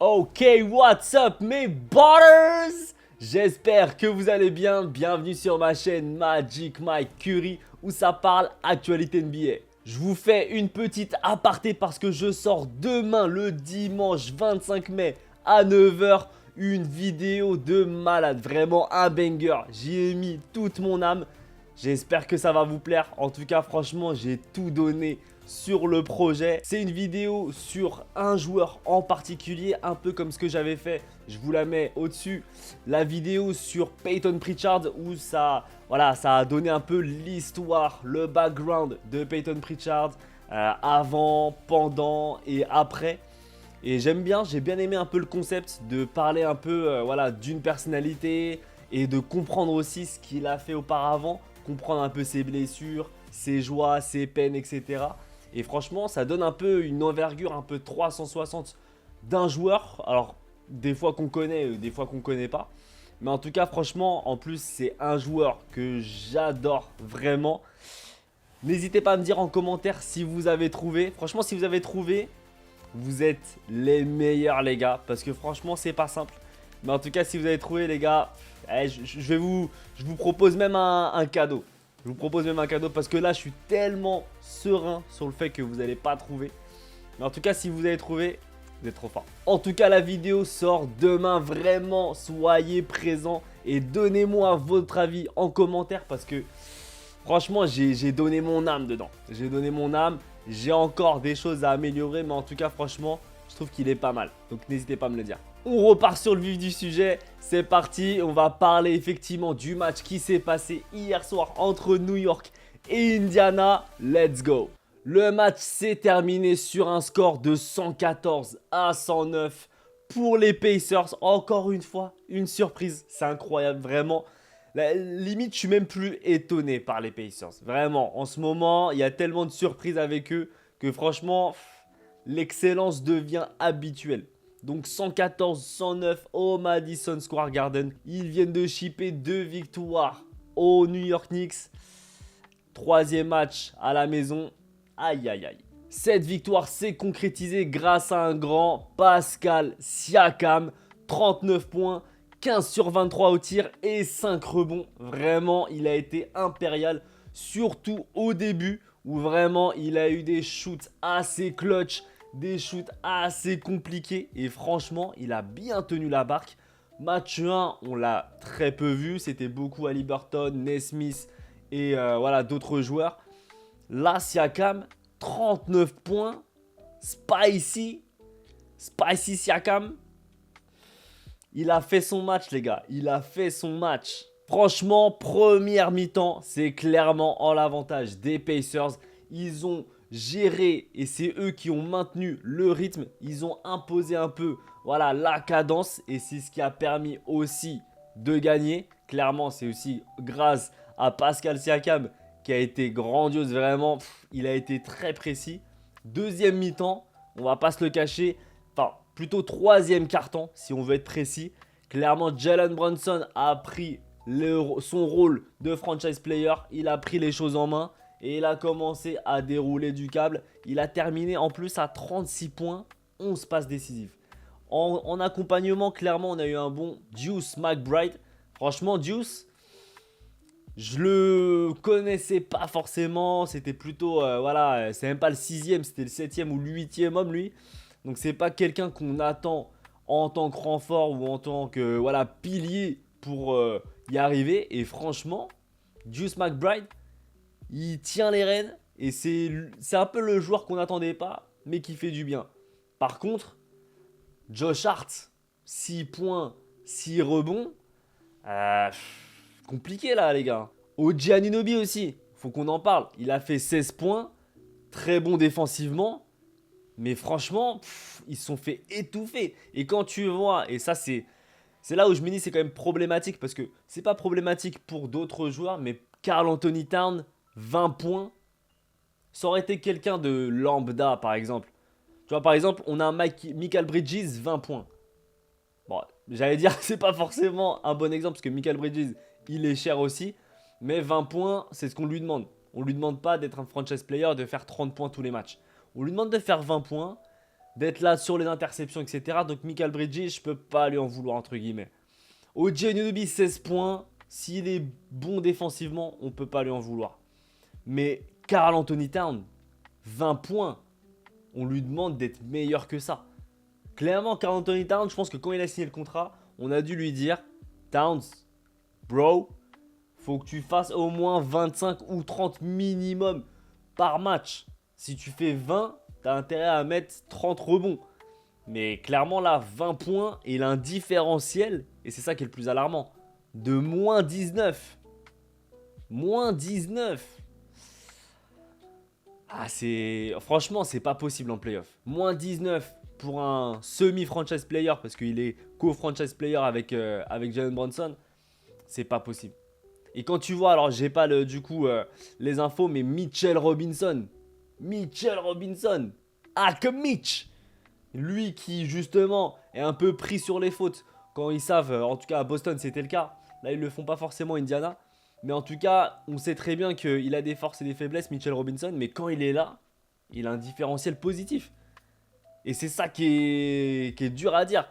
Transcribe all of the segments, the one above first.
Ok, what's up mes butters? J'espère que vous allez bien. Bienvenue sur ma chaîne Magic Mike Curry où ça parle actualité NBA. Je vous fais une petite aparté parce que je sors demain le dimanche 25 mai à 9 h une vidéo de malade. Vraiment un banger. J'y ai mis toute mon âme. J'espère que ça va vous plaire. En tout cas, franchement, j'ai tout donné sur le projet. C'est une vidéo sur un joueur en particulier, un peu comme ce que j'avais fait. Je vous la mets au-dessus. La vidéo sur Peyton Pritchard où ça a donné un peu l'histoire, le background de Peyton Pritchard avant, pendant et après. Et j'aime bien, j'ai bien aimé un peu le concept de parler un peu d'une personnalité et de comprendre aussi ce qu'il a fait auparavant, comprendre un peu ses blessures, ses joies, ses peines, etc. Et franchement, ça donne un peu une envergure un peu 360 d'un joueur. Alors, des fois qu'on connaît, des fois qu'on connaît pas. Mais en tout cas, franchement, en plus, c'est un joueur que j'adore vraiment. N'hésitez pas à me dire en commentaire si vous avez trouvé. Franchement, si vous avez trouvé, vous êtes les meilleurs, les gars. Parce que franchement, c'est pas simple. Mais en tout cas, si vous avez trouvé, les gars, je vous propose même un cadeau. Je vous propose même un cadeau parce que là, je suis tellement serein sur le fait que vous n'allez pas trouver. Mais en tout cas, si vous avez trouvé, vous êtes trop fort. En tout cas, la vidéo sort demain. Vraiment, soyez présents et donnez-moi votre avis en commentaire parce que franchement, j'ai donné mon âme dedans. J'ai donné mon âme. J'ai encore des choses à améliorer, mais en tout cas, franchement, je trouve qu'il est pas mal. Donc, n'hésitez pas à me le dire. On repart sur le vif du sujet, c'est parti, on va parler effectivement du match qui s'est passé hier soir entre New York et Indiana, let's go. Le match s'est terminé sur un score de 114 à 109 pour les Pacers, encore une fois, une surprise, c'est incroyable, vraiment. Limite, je suis même plus étonné par les Pacers, vraiment, en ce moment, il y a tellement de surprises avec eux que franchement, l'excellence devient habituelle. Donc 114-109 au Madison Square Garden. Ils viennent de shipper 2 victoires au New York Knicks. Troisième match à la maison. Aïe aïe aïe. Cette victoire s'est concrétisée grâce à un grand Pascal Siakam. 39 points, 15 sur 23 au tir et 5 rebonds. Vraiment, il a été impérial. Surtout au début où vraiment il a eu des shoots assez clutch. Des shoots assez compliqués et franchement, il a bien tenu la barque. Match 1, on l'a très peu vu. C'était beaucoup Haliburton, Nesmith et d'autres joueurs. Là, Siakam, 39 points. Spicy Siakam. Il a fait son match, les gars. Il a fait son match. Franchement, première mi-temps, c'est clairement en l'avantage des Pacers. Ils ont géré et c'est eux qui ont maintenu le rythme. Ils ont imposé un peu la cadence et c'est ce qui a permis aussi de gagner. Clairement, c'est aussi grâce à Pascal Siakam qui a été grandiose vraiment. Il a été très précis. Deuxième mi-temps, on va pas se le cacher. Enfin, plutôt troisième quart-temps si on veut être précis. Clairement, Jalen Brunson a pris son rôle de franchise player. Il a pris les choses en main. Et il a commencé à dérouler du câble. Il a terminé en plus à 36 points, 11 passes décisives. En accompagnement, clairement, on a eu un bon Deuce McBride. Franchement, Deuce, je le connaissais pas forcément. C'était plutôt, c'est même pas le 6e, c'était le 7e ou le 8e homme, lui. Donc, c'est pas quelqu'un qu'on attend en tant que renfort ou en tant que pilier pour y arriver. Et franchement, Deuce McBride, il tient les rênes et c'est un peu le joueur qu'on n'attendait pas, mais qui fait du bien. Par contre, Josh Hart, 6 points, 6 rebonds. Compliqué là, les gars. OG Anunoby aussi, faut qu'on en parle. Il a fait 16 points, très bon défensivement. Mais franchement, ils se sont fait étouffer. Et quand tu vois, et ça c'est là où je me dis c'est quand même problématique parce que c'est pas problématique pour d'autres joueurs, mais Karl Anthony Towns, 20 points. Ça aurait été quelqu'un de lambda, par exemple. Tu vois, par exemple, on a un Mikal Bridges, 20 points. Bon, j'allais dire que c'est pas forcément un bon exemple, parce que Mikal Bridges, il est cher aussi. Mais 20 points, c'est ce qu'on lui demande. On lui demande pas d'être un franchise player, de faire 30 points tous les matchs. On lui demande de faire 20 points. d'être là sur les interceptions, etc. Donc Michael Bridges, je peux pas lui en vouloir entre guillemets. OJ Anunoby 16 points. S'il est bon défensivement, on peut pas lui en vouloir. Mais Karl Anthony Towns, 20 points. On lui demande d'être meilleur que ça. Clairement, Karl Anthony Towns, je pense que quand il a signé le contrat, on a dû lui dire Towns, bro, faut que tu fasses au moins 25 ou 30 minimum par match. Si tu fais 20, tu as intérêt à mettre 30 rebonds. Mais clairement là, 20 points, et il a un différentiel, et c'est ça qui est le plus alarmant, de moins 19. Moins 19. Ah, franchement, c'est pas possible en playoff. Moins 19 pour un semi-franchise player, parce qu'il est co-franchise player avec Jalen Brunson, c'est pas possible. Et quand tu vois, alors j'ai pas les infos, mais Mitchell Robinson. Ah, comme Mitch. Lui qui justement est un peu pris sur les fautes quand ils savent, en tout cas à Boston c'était le cas. Là ils le font pas forcément Indiana. Mais en tout cas, on sait très bien qu'il a des forces et des faiblesses, Mitchell Robinson. Mais quand il est là, il a un différentiel positif. Et c'est ça qui est dur à dire.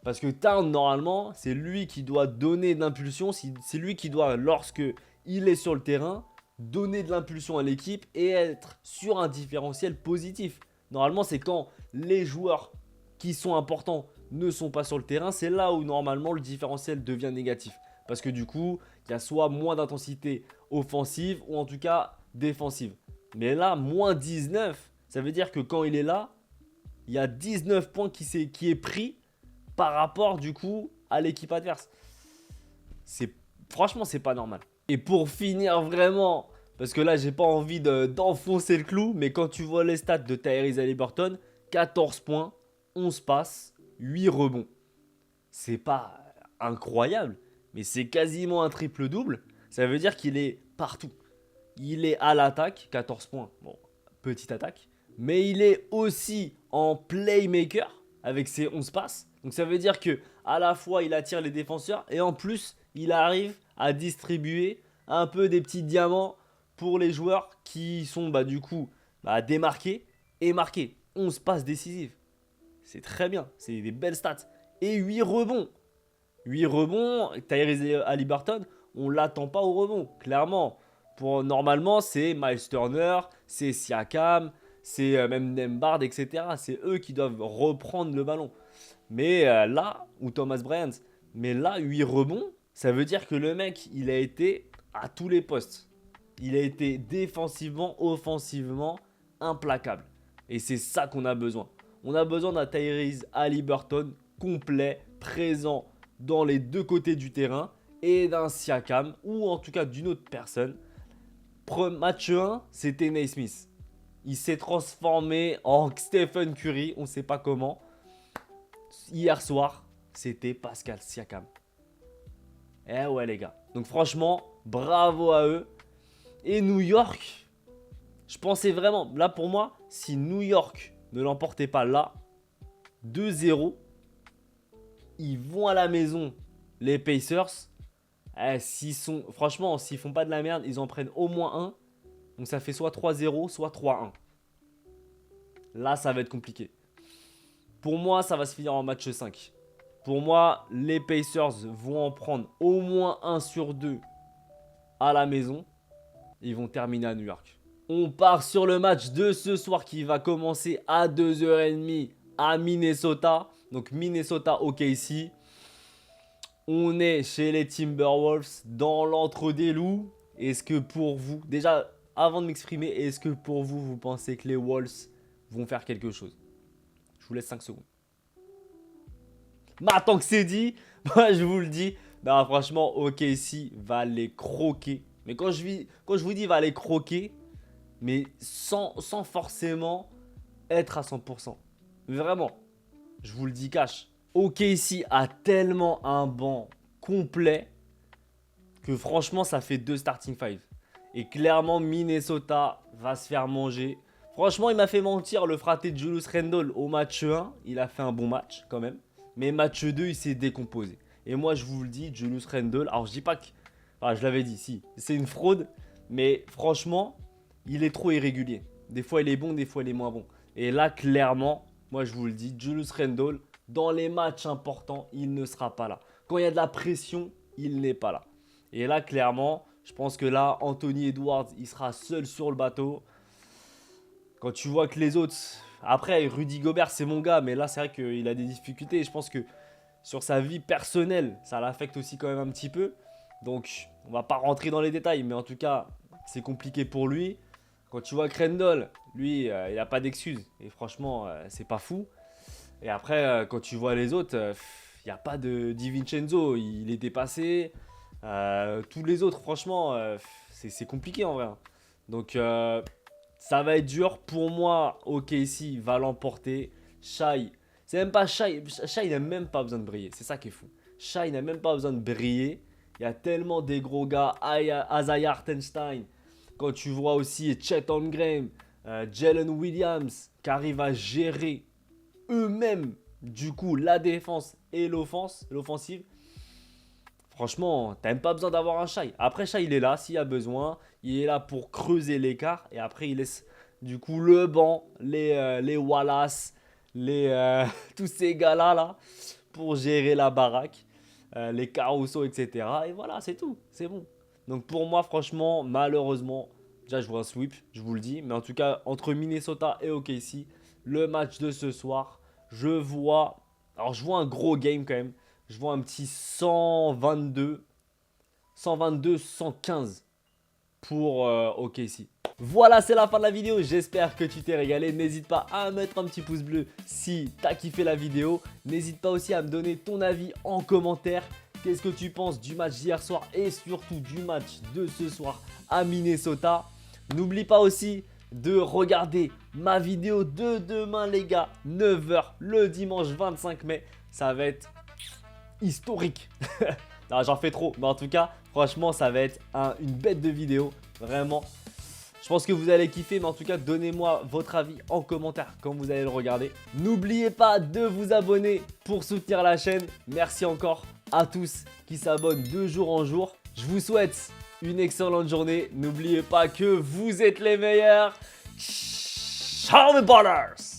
Parce que Towns, normalement, c'est lui qui doit donner de l'impulsion. C'est lui qui doit, lorsque il est sur le terrain, donner de l'impulsion à l'équipe et être sur un différentiel positif. Normalement, c'est quand les joueurs qui sont importants ne sont pas sur le terrain, c'est là où normalement le différentiel devient négatif. Parce que du coup, il y a soit moins d'intensité offensive ou en tout cas défensive. Mais là, moins 19, ça veut dire que quand il est là, il y a 19 points qui est pris par rapport du coup à l'équipe adverse. Franchement, c'est pas normal. Et pour finir vraiment, parce que là, j'ai pas envie d'enfoncer le clou, mais quand tu vois les stats de Tyrese Haliburton, 14 points, 11 passes, 8 rebonds. C'est pas incroyable, mais c'est quasiment un triple-double. Ça veut dire qu'il est partout. Il est à l'attaque, 14 points, bon, petite attaque. Mais il est aussi en playmaker avec ses 11 passes. Donc ça veut dire que à la fois il attire les défenseurs et en plus il arrive à distribuer un peu des petits diamants pour les joueurs qui sont du coup démarqués et marqués. 11 passes décisives. C'est très bien, c'est des belles stats. Et 8 rebonds. 8 rebonds, Tyrese Haliburton, on ne l'attend pas au rebond. Clairement, normalement, c'est Miles Turner, c'est Siakam, c'est même Nembhard, etc. C'est eux qui doivent reprendre le ballon. Mais là, ou Thomas Bryant, mais là, 8 rebonds, ça veut dire que le mec, il a été à tous les postes. Il a été défensivement, offensivement, implacable. Et c'est ça qu'on a besoin. On a besoin d'un Tyrese Haliburton complet, présent dans les deux côtés du terrain et d'un Siakam ou en tout cas d'une autre personne. Match 1, c'était Naismith. Il s'est transformé en Stephen Curry, on ne sait pas comment. Hier soir, c'était Pascal Siakam. Eh ouais les gars. Donc franchement, bravo à eux. Et New York, je pensais vraiment, là pour moi, si New York ne l'emportait pas là, 2-0, ils vont à la maison, les Pacers. Franchement, s'ils font pas de la merde, ils en prennent au moins un. Donc ça fait soit 3-0, soit 3-1. Là, ça va être compliqué. Pour moi, ça va se finir en match 5. Pour moi, les Pacers vont en prendre au moins 1 sur 2 à la maison. Ils vont terminer à New York. On part sur le match de ce soir qui va commencer à 2h30 à Minnesota. Donc Minnesota OKC. On est chez les Timberwolves dans l'entre des loups. Est-ce que pour vous, déjà avant de m'exprimer, est-ce que pour vous, vous pensez que les Wolves vont faire quelque chose? Je vous laisse 5 secondes. Maintenant que c'est dit, moi je vous le dis, franchement OKC va les croquer. Mais quand je vous dis va les croquer, mais sans forcément être à 100%. Vraiment, je vous le dis cash. OKC a tellement un banc complet que franchement ça fait 2 starting 5. Et clairement Minnesota va se faire manger. Franchement il m'a fait mentir le fraté de Julius Randle au match 1. Il a fait un bon match quand même. Mais match 2 il s'est décomposé. Et moi je vous le dis, Julius Randle, alors je dis pas que... Enfin je l'avais dit, si, c'est une fraude. Mais franchement, il est trop irrégulier. Des fois il est bon, des fois il est moins bon. Et là clairement, moi je vous le dis, Julius Randle, dans les matchs importants, il ne sera pas là. Quand il y a de la pression, il n'est pas là. Et là, clairement, je pense que là, Anthony Edwards, il sera seul sur le bateau. Quand tu vois que les autres... Après, Rudy Gobert, c'est mon gars, mais là, c'est vrai qu'il a des difficultés. Et je pense que sur sa vie personnelle, ça l'affecte aussi quand même un petit peu. Donc, on va pas rentrer dans les détails, mais en tout cas, c'est compliqué pour lui. Quand tu vois Crandall, lui, il n'a pas d'excuses. Et franchement, c'est pas fou. Et après, quand tu vois les autres, il n'y a pas de DiVincenzo. Il est dépassé. Tous les autres, franchement, c'est compliqué en vrai. Donc, ça va être dur. Pour moi, OKC va l'emporter. Shai, c'est même pas Shai. Shai, il n'a même pas besoin de briller. C'est ça qui est fou. Shai n'a même pas besoin de briller. Il y a tellement des gros gars. Isaiah Hartenstein. Quand tu vois aussi Chet Holmgren, Jalen Williams, qui arrivent à gérer eux-mêmes, du coup, la défense et l'offensive. Franchement, t'as même pas besoin d'avoir un Shai. Après, Shai, il est là s'il y a besoin. Il est là pour creuser l'écart. Et après, il laisse du coup le banc, les Wallace, tous ces gars-là là, pour gérer la baraque. Les Caruso, etc. Et voilà, c'est tout. C'est bon. Donc pour moi, franchement, malheureusement, déjà, je vois un sweep, je vous le dis. Mais en tout cas, entre Minnesota et OKC, le match de ce soir, je vois... Alors, je vois un gros game quand même. Je vois un petit 122-115 pour OKC. Voilà, c'est la fin de la vidéo. J'espère que tu t'es régalé. N'hésite pas à mettre un petit pouce bleu si tu as kiffé la vidéo. N'hésite pas aussi à me donner ton avis en commentaire. Qu'est-ce que tu penses du match d'hier soir et surtout du match de ce soir à Minnesota? N'oublie pas aussi de regarder ma vidéo de demain, les gars, 9 h le dimanche 25 mai. Ça va être historique. Non, j'en fais trop. Mais en tout cas, franchement, ça va être une bête de vidéo. Vraiment. Je pense que vous allez kiffer. Mais en tout cas, donnez-moi votre avis en commentaire quand vous allez le regarder. N'oubliez pas de vous abonner pour soutenir la chaîne. Merci encore à tous qui s'abonnent de jour en jour. Je vous souhaite une excellente journée. N'oubliez pas que vous êtes les meilleurs. Ciao mes ballers!